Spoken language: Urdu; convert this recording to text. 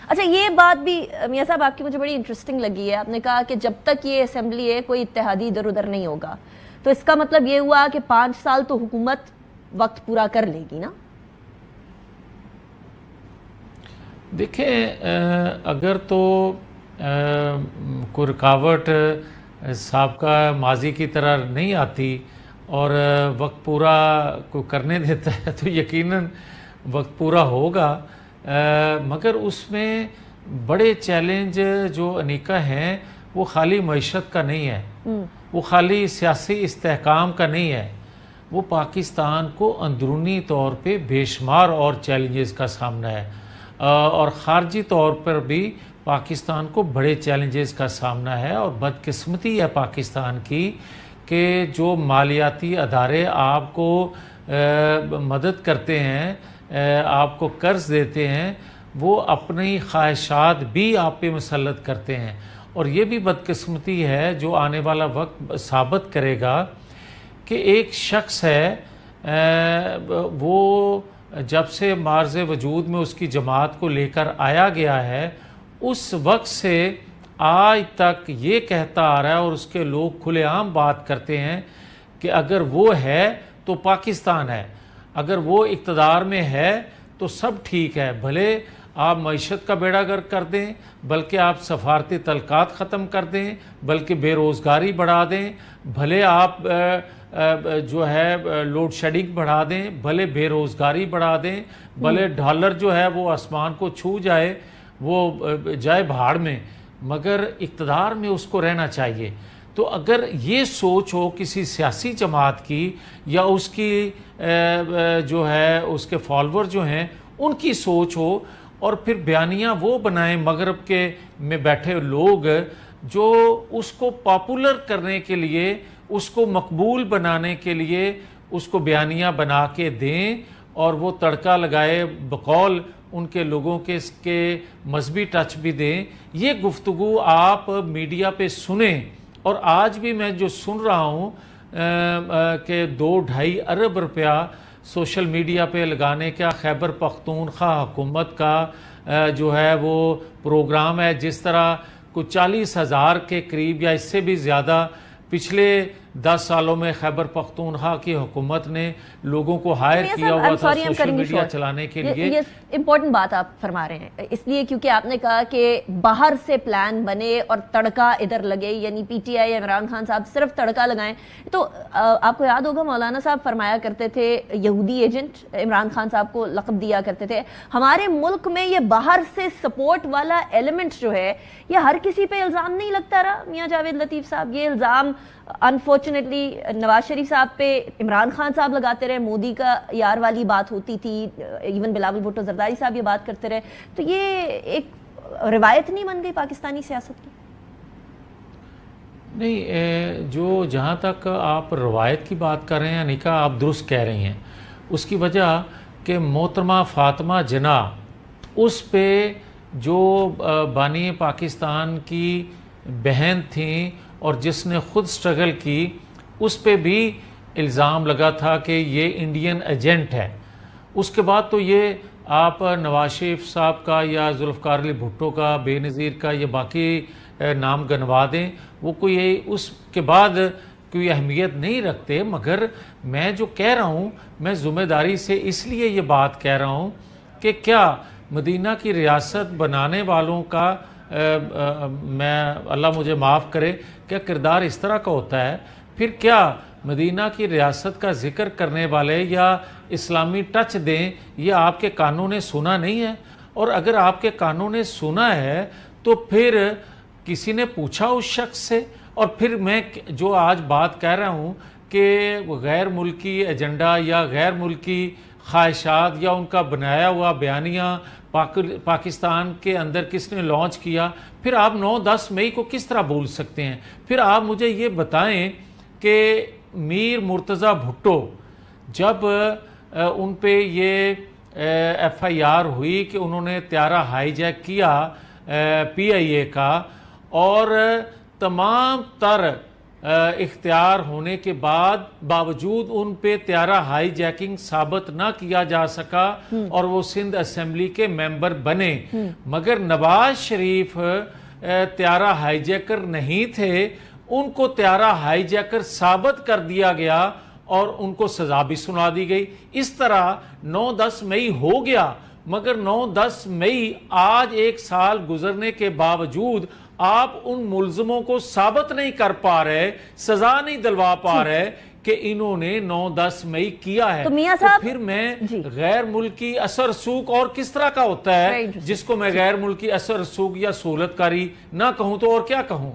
اچھا یہ بات بھی میاں صاحب آپ کی مجھے بڑی انٹرسٹنگ لگی ہے، آپ نے کہا کہ جب تک یہ اسمبلی ہے کوئی اتحادی ادھر ادھر نہیں ہوگا، تو اس کا مطلب یہ ہوا کہ 5 سال تو حکومت وقت پورا کر لے گی نا؟ دیکھیں اگر تو کوئی رکاوٹ سابقہ ماضی کی طرح نہیں آتی اور وقت پورا کوئی کرنے دیتا ہے تو یقیناً وقت پورا ہوگا، مگر اس میں بڑے چیلنج جو انیکا ہیں وہ خالی معیشت کا نہیں ہے، وہ خالی سیاسی استحکام کا نہیں ہے، وہ پاکستان کو اندرونی طور پہ بے شمار اور چیلنجز کا سامنا ہے، اور خارجی طور پر بھی پاکستان کو بڑے چیلنجز کا سامنا ہے۔ اور بدقسمتی ہے پاکستان کی کہ جو مالیاتی ادارے آپ کو مدد کرتے ہیں، آپ کو قرض دیتے ہیں، وہ اپنی خواہشات بھی آپ پہ مسلط کرتے ہیں، اور یہ بھی بدقسمتی ہے جو آنے والا وقت ثابت کرے گا کہ ایک شخص ہے وہ جب سے معرض وجود میں اس کی جماعت کو لے کر آیا گیا ہے اس وقت سے آج تک یہ کہتا آ رہا ہے، اور اس کے لوگ کھلے عام بات کرتے ہیں کہ اگر وہ ہے تو پاکستان ہے، اگر وہ اقتدار میں ہے تو سب ٹھیک ہے، بھلے آپ معیشت کا بیڑا گرک کر دیں، بلکہ آپ سفارتی تعلقات ختم کر دیں، بلکہ بے روزگاری بڑھا دیں، بھلے آپ جو ہے لوڈ شیڈنگ بڑھا دیں، بھلے بے روزگاری بڑھا دیں، بھلے ڈالر جو ہے وہ آسمان کو چھو جائے، وہ جائے بہاڑ میں، مگر اقتدار میں اس کو رہنا چاہیے۔ تو اگر یہ سوچ ہو کسی سیاسی جماعت کی یا اس کی جو ہے اس کے فالوور جو ہیں ان کی سوچ ہو، اور پھر بیانیہ وہ بنائیں مغرب کے میں بیٹھے لوگ جو اس کو پاپولر کرنے کے لیے، اس کو مقبول بنانے کے لیے اس کو بیانیہ بنا کے دیں، اور وہ تڑکا لگائے بقول ان کے لوگوں کے اس کے مذہبی ٹچ بھی دیں۔ یہ گفتگو آپ میڈیا پہ سنیں، اور آج بھی میں جو سن رہا ہوں کہ 2-2.5 ارب روپیہ سوشل میڈیا پہ لگانے کا خیبر پختونخوا حکومت کا جو ہے وہ پروگرام ہے، جس طرح کوئی 40,000 کے قریب یا اس سے بھی زیادہ پچھلے 10 سالوں میں خیبر پختونخوا کی حکومت نے لوگوں کو ہائر کیا ہوا تھا سوشل میڈیا چلانے کے لیے۔ یہ امپورٹنٹ بات آپ فرما رہے ہیں، اس لیے کیونکہ آپ نے کہا کہ باہر سے پلان بنے اور تڑکا ادھر لگے، یعنی P T I Imran Khan صاحب صرف تڑکا لگائیں۔ تو آپ کو یاد ہوگا مولانا صاحب فرمایا کرتے تھے، یہودی ایجنٹ عمران خان صاحب کو لقب دیا کرتے تھے۔ ہمارے ملک میں یہ باہر سے سپورٹ والا ایلیمنٹ جو ہے یہ ہر کسی پہ الزام نہیں لگتا رہا میاں جاوید لطیف صاحب؟ یہ الزام انفارچونیٹلی نواز شریف صاحب پہ عمران خان صاحب لگاتے رہے، مودی کا یار والی بات ہوتی تھی، ایون بلاول بھٹو زرداری صاحب یہ بات کرتے رہے، تو یہ ایک روایت نہیں بن گئی پاکستانی سیاست کی؟ نہیں، جو جہاں تک آپ روایت کی بات کر رہے ہیں انیکا، آپ درست کہہ رہی ہیں، اس کی وجہ کہ محترمہ فاطمہ جناح اس پہ جو بانی پاکستان کی بہن تھیں اور جس نے خود سٹرگل کی، اس پہ بھی الزام لگا تھا کہ یہ انڈین ایجنٹ ہے۔ اس کے بعد تو یہ آپ نواز شریف صاحب کا یا ذوالفقار علی بھٹو کا، بے نظیر کا، یا باقی نام گنوا دیں، وہ کوئی اس کے بعد کوئی اہمیت نہیں رکھتے، مگر میں جو کہہ رہا ہوں، میں ذمہ داری سے اس لیے یہ بات کہہ رہا ہوں کہ کیا مدینہ کی ریاست بنانے والوں کا میں اللہ مجھے معاف کرے کیا کردار اس طرح کا ہوتا ہے؟ پھر کیا مدینہ کی ریاست کا ذکر کرنے والے یا اسلامی ٹچ دیں، یہ آپ کے کانوں نے سنا نہیں ہے؟ اور اگر آپ کے کانوں نے سنا ہے تو پھر کسی نے پوچھا اس شخص سے؟ اور پھر میں جو آج بات کہہ رہا ہوں کہ غیر ملکی ایجنڈا یا غیر ملکی خواہشات یا ان کا بنایا ہوا بیانیہ پاکستان کے اندر کس نے لانچ کیا، پھر آپ 9-10 مئی کو کس طرح بھول سکتے ہیں؟ پھر آپ مجھے یہ بتائیں کہ میر مرتضی بھٹو جب ان پہ یہ ایف آئی آر ہوئی کہ انہوں نے طیارہ ہائی جیک کیا پی آئی اے کا، اور تمام تر اختیار ہونے کے باوجود ان پہ طیارہ ہائی جیکنگ ثابت نہ کیا جا سکا اور وہ سندھ اسمبلی کے ممبر بنے، مگر نواز شریف طیارہ ہائی جیکر نہیں تھے، ان کو طیارہ ہائی جیکر ثابت کر دیا گیا اور ان کو سزا بھی سنا دی گئی۔ اس طرح 9-10 مئی ہو گیا، مگر 9-10 مئی آج 1 سال گزرنے کے باوجود آپ ان ملزموں کو ثابت نہیں کر پا رہے، سزا نہیں دلوا پا رہے کہ انہوں نے 9-10 مئی کیا ہے۔ تو میاں صاحب پھر میں غیر ملکی اثر رسوخ اور کس طرح کا ہوتا ہے جس کو میں غیر ملکی اثر رسوخ یا سہولت کاری نہ کہوں تو اور کیا کہوں؟